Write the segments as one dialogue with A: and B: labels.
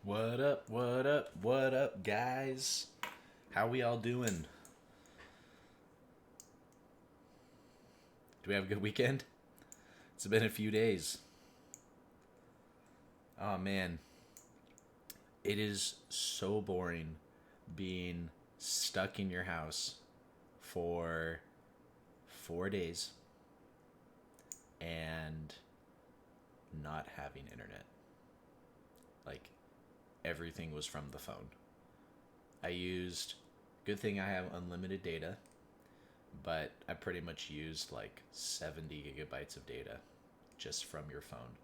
A: What up, what up, what up, guys? How we all doing? Do we have a good weekend? It's been a few days. Oh man, it is so boring being stuck in your house for 4 days and not having internet. Like, everything was from the phone. I used, good thing I have unlimited data, but I pretty much used like 70 gigabytes of data just from your phone.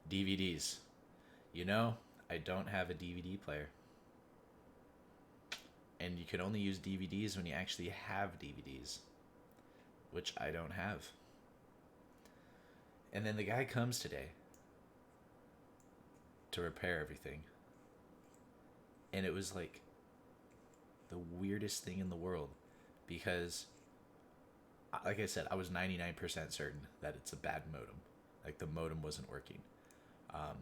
A: DVDs. You know, I don't have a DVD player. And you can only use DVDs when you actually have DVDs, which I don't have. And then the guy comes today to repair everything. And it was like the weirdest thing in the world because, like I said, I was 99% certain that it's a bad modem. Like the modem wasn't working. Um,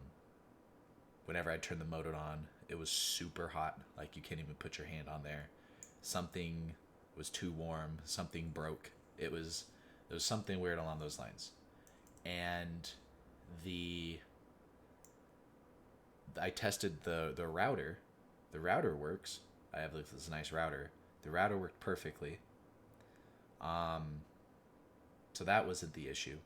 A: Whenever I turned the modem on, it was super hot. Like you can't even put your hand on there. Something was too warm. Something broke. It was something weird along those lines. And the I tested the router. The router works. I have this nice router. The router worked perfectly. Um, so that wasn't the issue.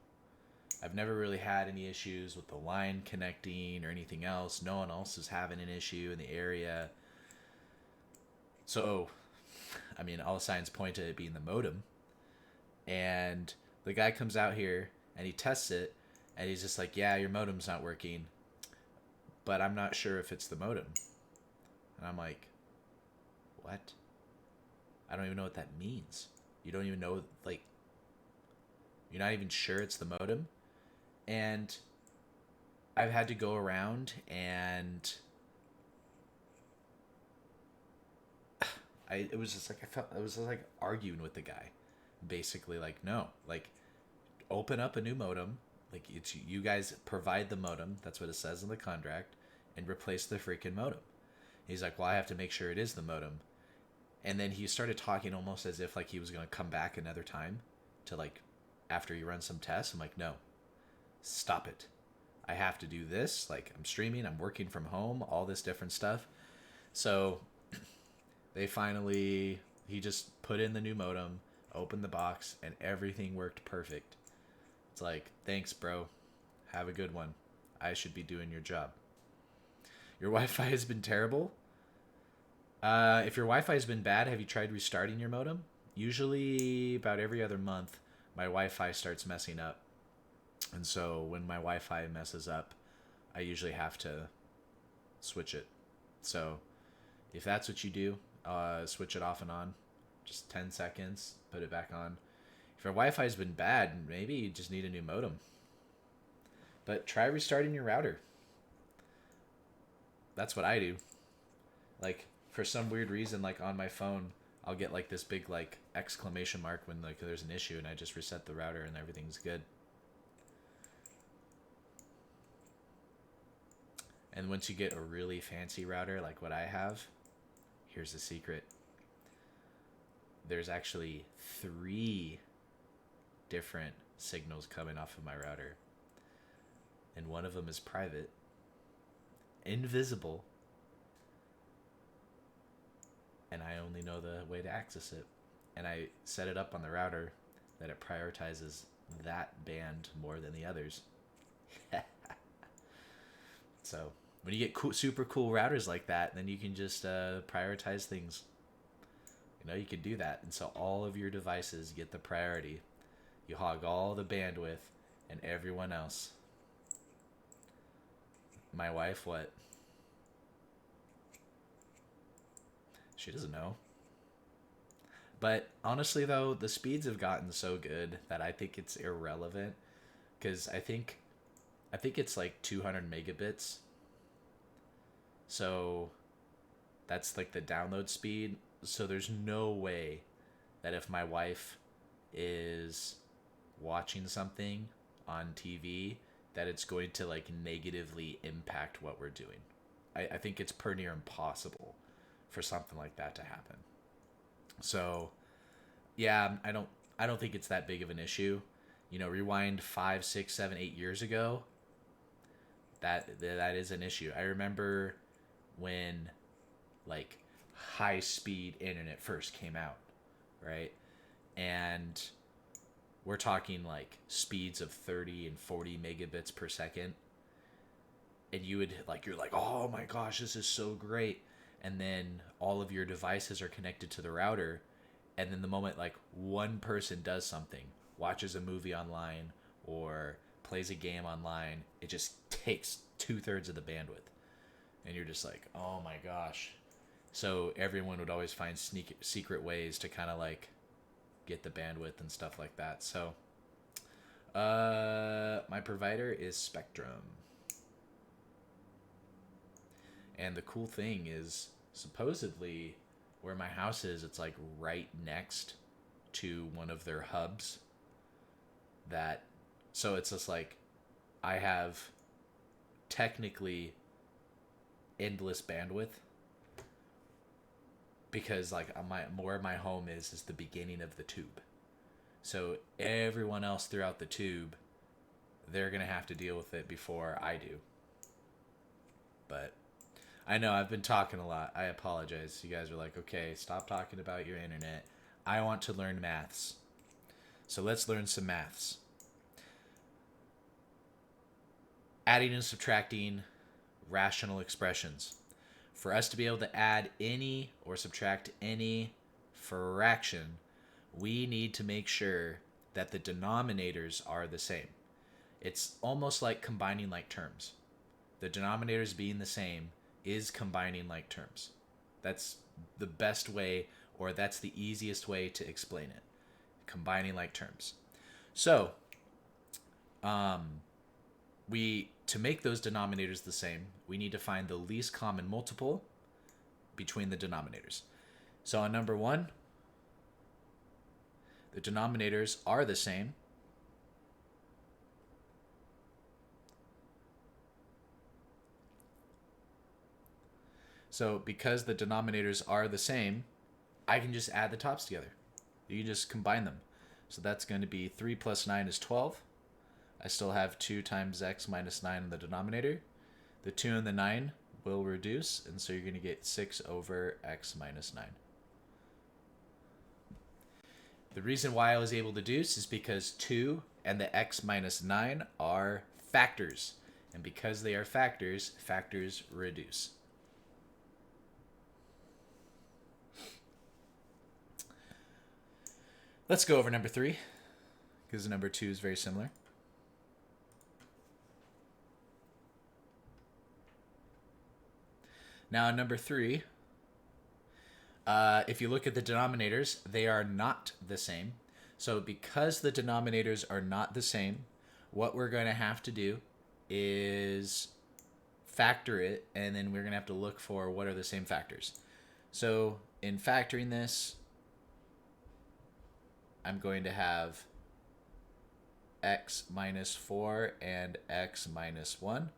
A: I've never really had any issues with the line connecting or anything else. No one else is having an issue in the area. So, I mean, all signs point to it being the modem. And the guy comes out here and he tests it and he's just like, yeah, your modem's not working, but I'm not sure if it's the modem. And I'm like, what? I don't even know what that means. You don't even know, like, you're not even sure it's the modem? And I've had to go around and it was just like, I felt, I was just like arguing with the guy. Basically, like, no, like, open up a new modem. Like, it's you guys provide the modem. That's what it says in the contract, and replace the freaking modem. He's like, well, I have to make sure it is the modem. And then he started talking almost as if like he was gonna come back another time to like after you run some tests. I'm like, no, stop it. I have to do this. Like I'm streaming, I'm working from home, all this different stuff. So they finally he just put in the new modem, opened the box, and everything worked perfect. It's like, thanks, bro. Have a good one. I should be doing your job. Your Wi-Fi has been terrible. If your Wi-Fi has been bad, have you tried restarting your modem? Usually, about every other month, my Wi-Fi starts messing up, and so when my Wi-Fi messes up, I usually have to switch it. So if that's what you do, switch it off and on. Just 10 seconds, put it back on. If your Wi-Fi's been bad, maybe you just need a new modem. But try restarting your router. That's what I do. Like for some weird reason, like on my phone, I'll get like this big like exclamation mark when like there's an issue, and I just reset the router and everything's good. And once you get a really fancy router like what I have, here's the secret. There's actually three different signals coming off of my router, and one of them is private, invisible, and I only know the way to access it. And I set it up on the router that it prioritizes that band more than the others. So when you get cool, super cool routers like that, then you can just prioritize things. You know, you can do that, and so all of your devices get the priority. You hog all the bandwidth, and everyone else. My wife, what? She doesn't know. But honestly, though, the speeds have gotten so good that I think it's irrelevant. Because I think it's like 200 megabits. So that's like the download speed. So there's no way that if my wife is watching something on TV, that it's going to like negatively impact what we're doing. I think it's pretty near impossible for something like that to happen. So yeah, I don't think it's that big of an issue. You know, rewind 5, 6, 7, 8 years ago, that is an issue. I remember when like high speed internet first came out, right? And we're talking like speeds of 30 and 40 megabits per second. And you would like, you're like, oh my gosh, this is so great. And then all of your devices are connected to the router. And then the moment like one person does something, watches a movie online or plays a game online, it just takes 2/3 of the bandwidth. And you're just like, oh my gosh. So everyone would always find secret ways to kind of like get the bandwidth and stuff like that. So my provider is Spectrum. And the cool thing is, supposedly, where my house is, it's like right next to one of their hubs. So it's just like, I have technically endless bandwidth, because like where my home is the beginning of the tube. So everyone else throughout the tube, they're gonna have to deal with it before I do. But I know I've been talking a lot. I apologize. You guys are like, okay, stop talking about your internet. I want to learn maths. So let's learn some maths. Adding and subtracting rational expressions. For us to be able to add any or subtract any fraction, we need to make sure that the denominators are the same. It's almost like combining like terms. The denominators being the same is combining like terms. That's the best way, or that's the easiest way to explain it. Combining like terms. So, to make those denominators the same, we need to find the least common multiple between the denominators. So on number 1, the denominators are the same. So because the denominators are the same, I can just add the tops together. You just combine them. So that's going to be 3 plus 9 is 12. I still have 2 times x minus 9 in the denominator. The 2 and the 9 will reduce, and so you're going to get 6 over x minus 9. The reason why I was able to deduce is because 2 and the x minus 9 are factors. And because they are factors, factors reduce. Let's go over number 3, because number 2 is very similar. Now, number 3, if you look at the denominators, they are not the same. So because the denominators are not the same, what we're going to have to do is factor it, and then we're going to have to look for what are the same factors. So in factoring this, I'm going to have x minus 4 and x minus 1.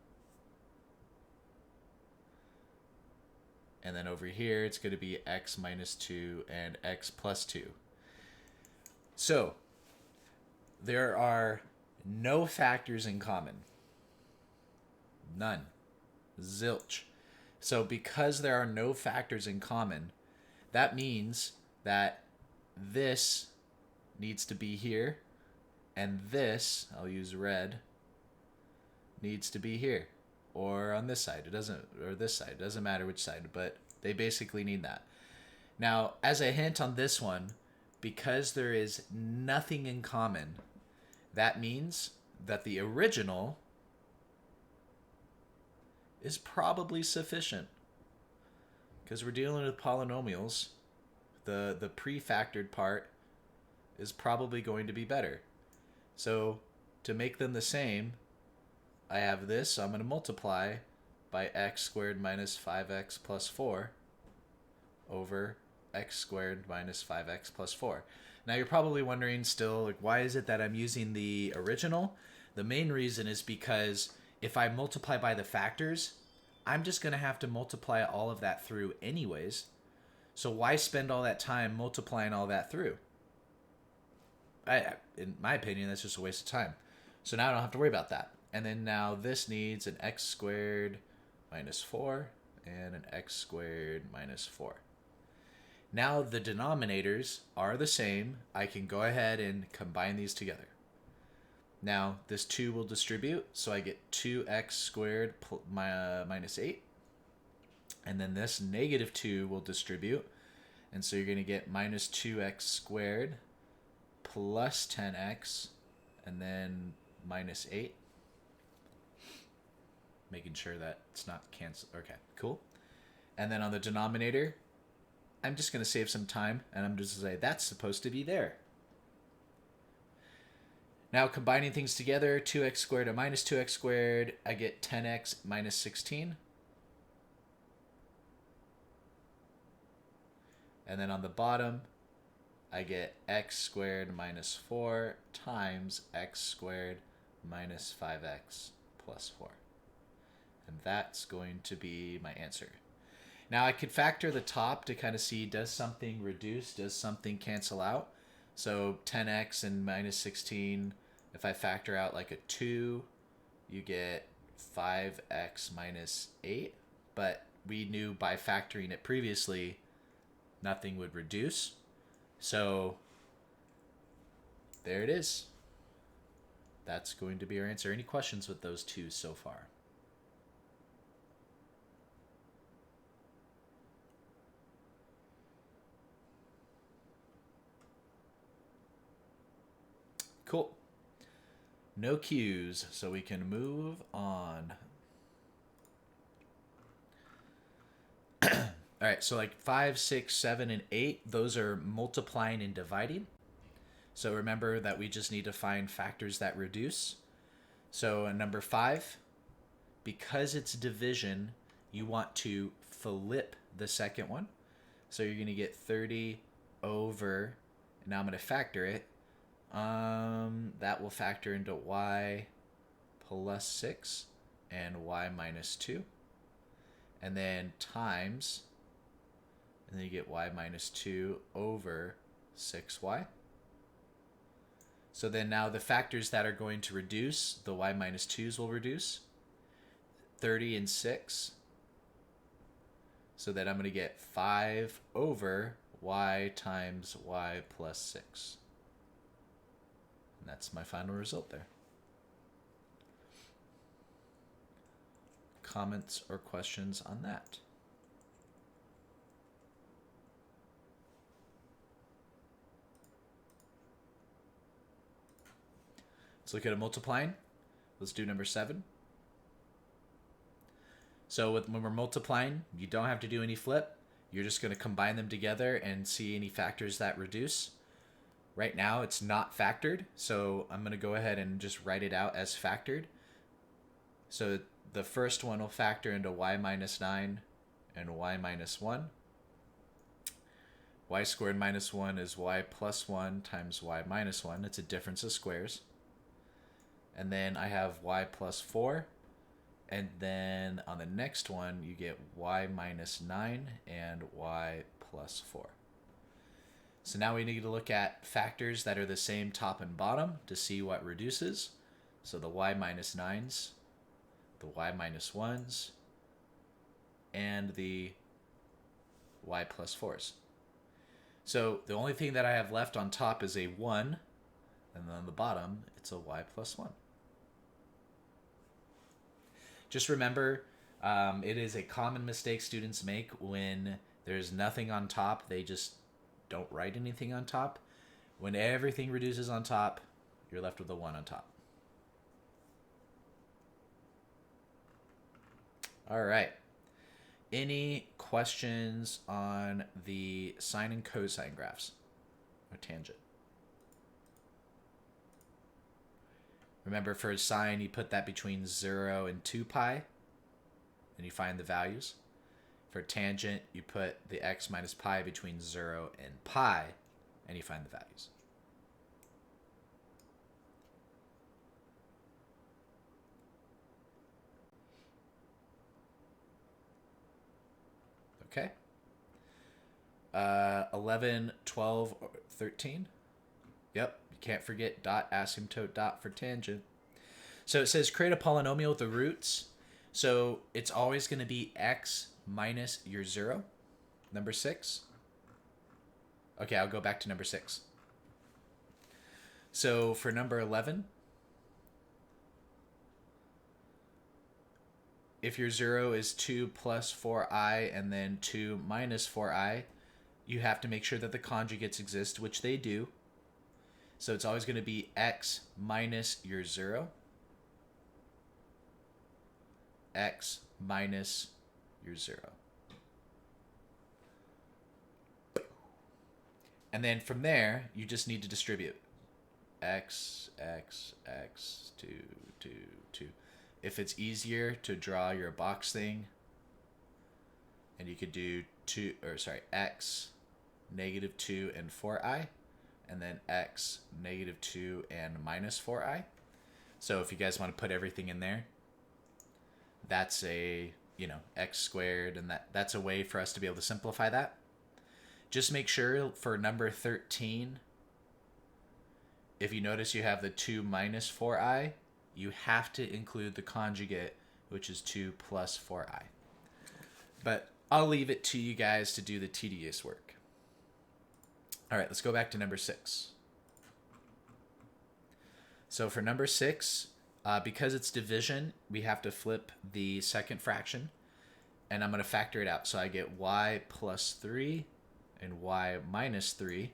A: And then over here, it's going to be x minus 2 and x plus 2. So there are no factors in common. None. Zilch. So because there are no factors in common, that means that this needs to be here, and this, I'll use red, needs to be here, or on this side. It doesn't, or this side. It doesn't matter which side, but they basically need that. Now, as a hint on this one, because there is nothing in common, that means that the original is probably sufficient. Because we're dealing with polynomials, the pre-factored part is probably going to be better. So to make them the same, I have this, so I'm going to multiply by x squared minus 5x plus 4 over x squared minus 5x plus 4. Now you're probably wondering still, like, why is it that I'm using the original? The main reason is because if I multiply by the factors, I'm just going to have to multiply all of that through anyways. So why spend all that time multiplying all that through? In my opinion, that's just a waste of time. So now I don't have to worry about that. And then now this needs an x squared minus 4 and an x squared minus 4. Now the denominators are the same. I can go ahead and combine these together. Now this 2 will distribute, so I get 2x squared minus 8. And then this negative 2 will distribute, and so you're going to get minus 2x squared plus 10x, and then minus 8. Making sure that it's not canceled. Okay, cool. And then on the denominator, I'm just going to save some time, and I'm just going to say that's supposed to be there. Now combining things together, 2x squared and minus 2x squared, I get 10x minus 16. And then on the bottom, I get x squared minus 4 times x squared minus 5x plus 4. And that's going to be my answer. Now I could factor the top to kind of see, does something reduce, does something cancel out? So 10x and minus 16, if I factor out like a 2, you get 5x minus 8. But we knew by factoring it previously, nothing would reduce. So there it is. That's going to be our answer. Any questions with those two so far? Cool. No cues, so we can move on. All right, so like 5, 6, 7, and 8, those are multiplying and dividing. So remember that we just need to find factors that reduce. So in number 5, because it's division, you want to flip the second one. So you're going to get 30 over, and now I'm going to factor it. That will factor into y plus 6 and y minus 2. And then times, and then you get y minus 2 over 6y. So then now the factors that are going to reduce, the y minus 2's will reduce. 30 and 6. So that I'm going to get 5 over y times y plus 6. And that's my final result there. Comments or questions on that? Let's look at a multiplying. Let's do number 7. So when we're multiplying, you don't have to do any flip. You're just going to combine them together and see any factors that reduce. Right now, it's not factored, so I'm going to go ahead and just write it out as factored. So the first one will factor into y minus 9 and y minus 1. Y squared minus 1 is y plus 1 times y minus 1. It's a difference of squares. And then I have y plus 4. And then on the next one, you get y minus 9 and y plus 4. So now we need to look at factors that are the same top and bottom to see what reduces. So the y minus 9s, the y minus 1s, and the y plus 4s. So the only thing that I have left on top is a 1, and then on the bottom, it's a y plus 1. Just remember, it is a common mistake students make when there's nothing on top. They just don't write anything on top. When everything reduces on top, you're left with a 1 on top. All right. Any questions on the sine and cosine graphs or tangent? Remember, for sine, you put that between 0 and 2 pi, and you find the values. For tangent, you put the x minus pi between 0 and pi, and you find the values. 11, 12, 13. Yep, you can't forget dot, asymptote, dot for tangent. So it says create a polynomial with the roots. So it's always going to be x minus your 0, number 6. Okay, I'll go back to number 6. So for number 11, if your 0 is 2 plus 4i and then 2 minus 4i, you have to make sure that the conjugates exist, which they do. So it's always going to be x minus your 0, x minus your 0. And then from there, you just need to distribute x, 2, 2, 2. If it's easier to draw your box thing, and you could do x, negative 2 and 4i, and then x, negative 2 and minus 4i. So if you guys want to put everything in there, that's a, x squared, and that's a way for us to be able to simplify that. Just make sure for number 13, if you notice you have the 2 minus 4i, you have to include the conjugate, which is 2 plus 4i. But I'll leave it to you guys to do the tedious work. All right, let's go back to number 6. So for number 6, because it's division, we have to flip the second fraction, and I'm going to factor it out. So I get y plus 3 and y minus 3.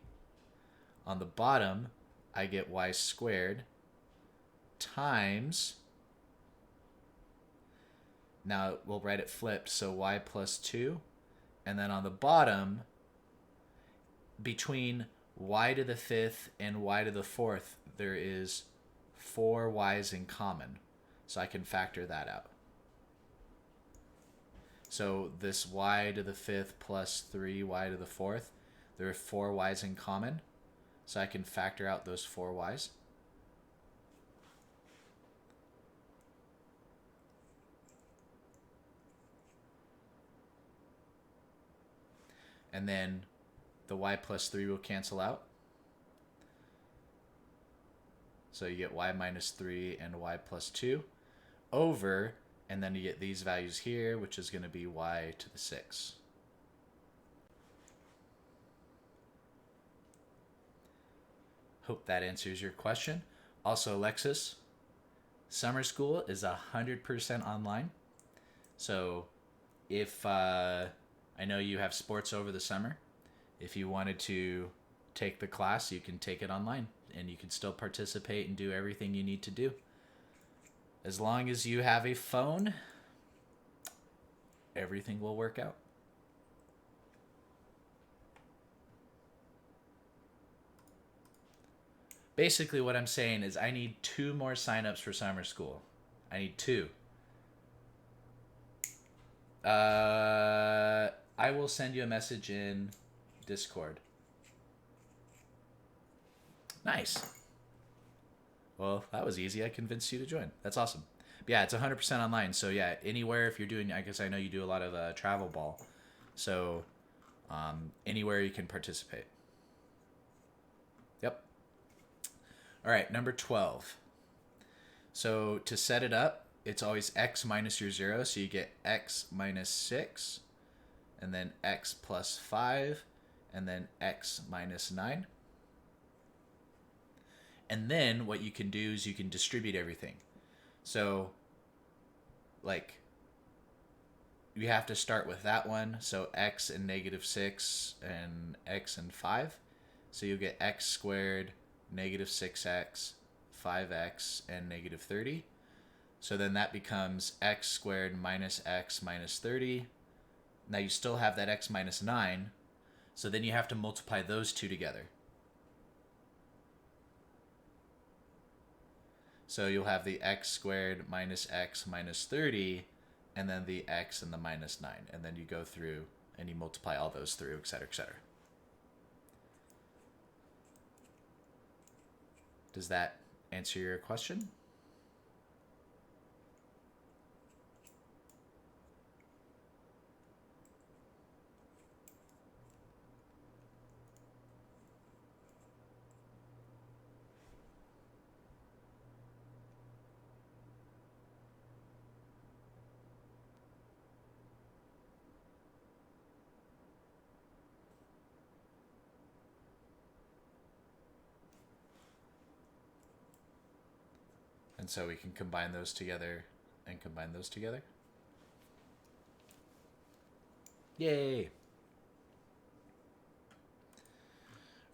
A: On the bottom, I get y squared times, now we'll write it flipped, so y plus 2. And then on the bottom, between y to the 5th and y to the 4th, there is 4 y's in common. So I can factor that out. So this y to the 5th plus 3y to the 4th, there are 4 y's in common. So I can factor out those 4 y's. And then the y plus 3 will cancel out. So you get y minus 3 and y plus 2 over, and then you get these values here, which is going to be y to the 6. Hope that answers your question. Also, Alexis, summer school is 100% online. So if I know you have sports over the summer, if you wanted to take the class, you can take it online, and you can still participate and do everything you need to do. As long as you have a phone, everything will work out. Basically, what I'm saying is I need 2 more signups for summer school. I need 2. I will send you a message in Discord. Nice. Well, that was easy. I convinced you to join. That's awesome. But yeah, it's 100% online. So yeah, anywhere if you're doing, I guess I know you do a lot of travel ball. So anywhere you can participate. Yep. All right, number 12. So to set it up, it's always x minus your 0. So you get x minus 6, and then x plus 5, and then x minus 9. And then what you can do is you can distribute everything. So, like, you have to start with that one. So x and negative 6 and x and 5. So you'll get x squared, negative 6x, 5x, and negative 30. So then that becomes x squared minus x minus 30. Now you still have that x minus 9. So then you have to multiply those two together. So you'll have the x squared minus x minus 30, and then the x and the minus 9. And then you go through and you multiply all those through, et cetera, et cetera. Does that answer your question? And so we can combine those together and combine those together. Yay!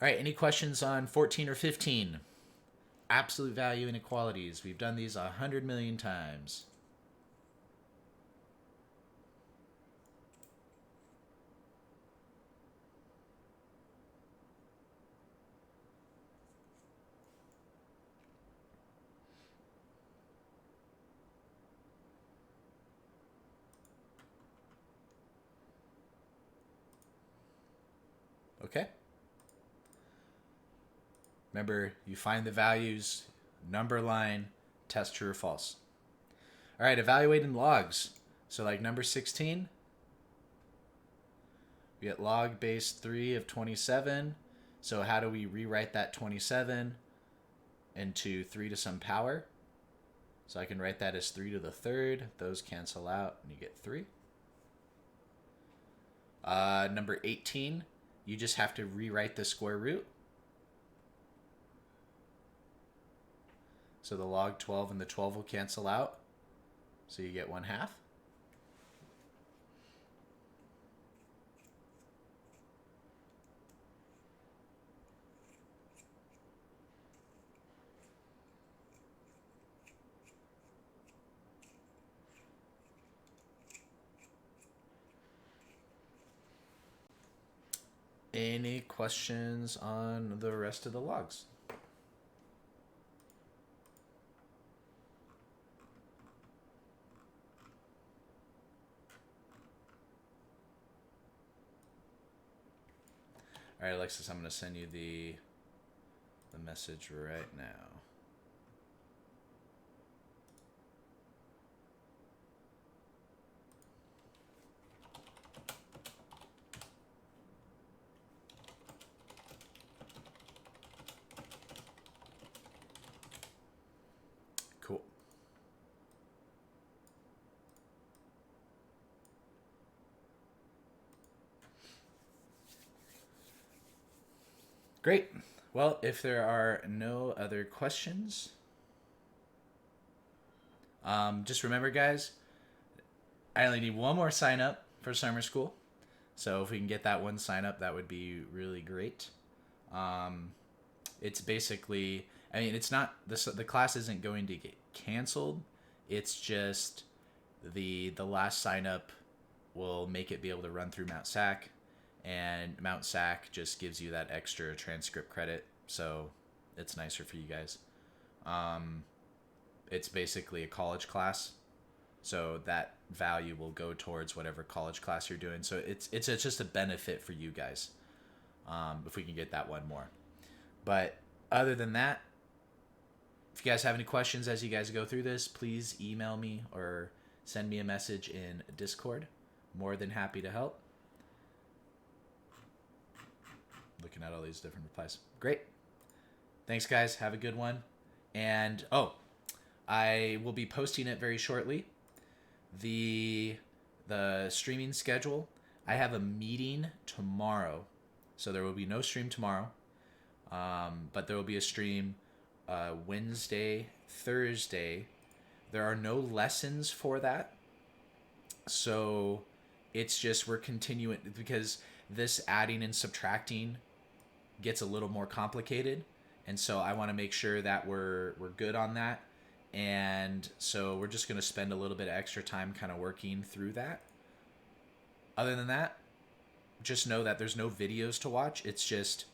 A: All right, any questions on 14 or 15? Absolute value inequalities. We've done these 100 million times. Okay. Remember, you find the values, number line, test true or false. All right, evaluating logs. So like number 16, we get log base 3 of 27. So how do we rewrite that 27 into 3 to some power? So I can write that as 3 to the third. Those cancel out and you get 3. Number 18, you just have to rewrite the square root. So the log 12 and the 12 will cancel out. So you get 1/2. Any questions on the rest of the logs? All right, Alexis, I'm going to send you the message right now. Cool. Great. Well, if there are no other questions, just remember, guys, I only need one more sign up for summer school. So if we can get that one sign up, that would be really great. It's basically, I mean, it's not, the class isn't going to get canceled. It's just the last sign up will make it be able to run through Mount SAC, and Mount SAC just gives you that extra transcript credit. So it's nicer for you guys. It's basically a college class. So that value will go towards whatever college class you're doing. So it's just a benefit for you guys, if we can get that one more. But other than that, if you guys have any questions as you guys go through this, please email me or send me a message in Discord. More than happy to help. Looking at all these different replies. Great. Thanks, guys. Have a good one. And, I will be posting it very shortly. The streaming schedule. I have a meeting tomorrow. So there will be no stream tomorrow. But there will be a stream Wednesday, Thursday. There are no lessons for that. So it's just we're continuing because this adding and subtracting gets a little more complicated. And so I want to make sure that we're good on that. And so we're just going to spend a little bit of extra time kind of working through that. Other than that, just know that there's no videos to watch. It's just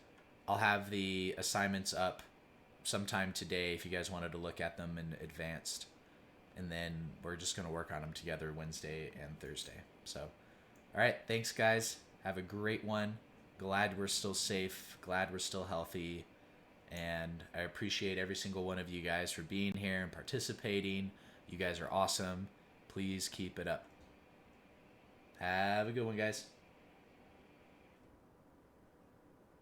A: I'll have the assignments up sometime today if you guys wanted to look at them in advanced. And then we're just going to work on them together Wednesday and Thursday. So, all right. Thanks, guys. Have a great one. Glad we're still safe. Glad we're still healthy. And I appreciate every single one of you guys for being here and participating. You guys are awesome. Please keep it up. Have a good one, guys.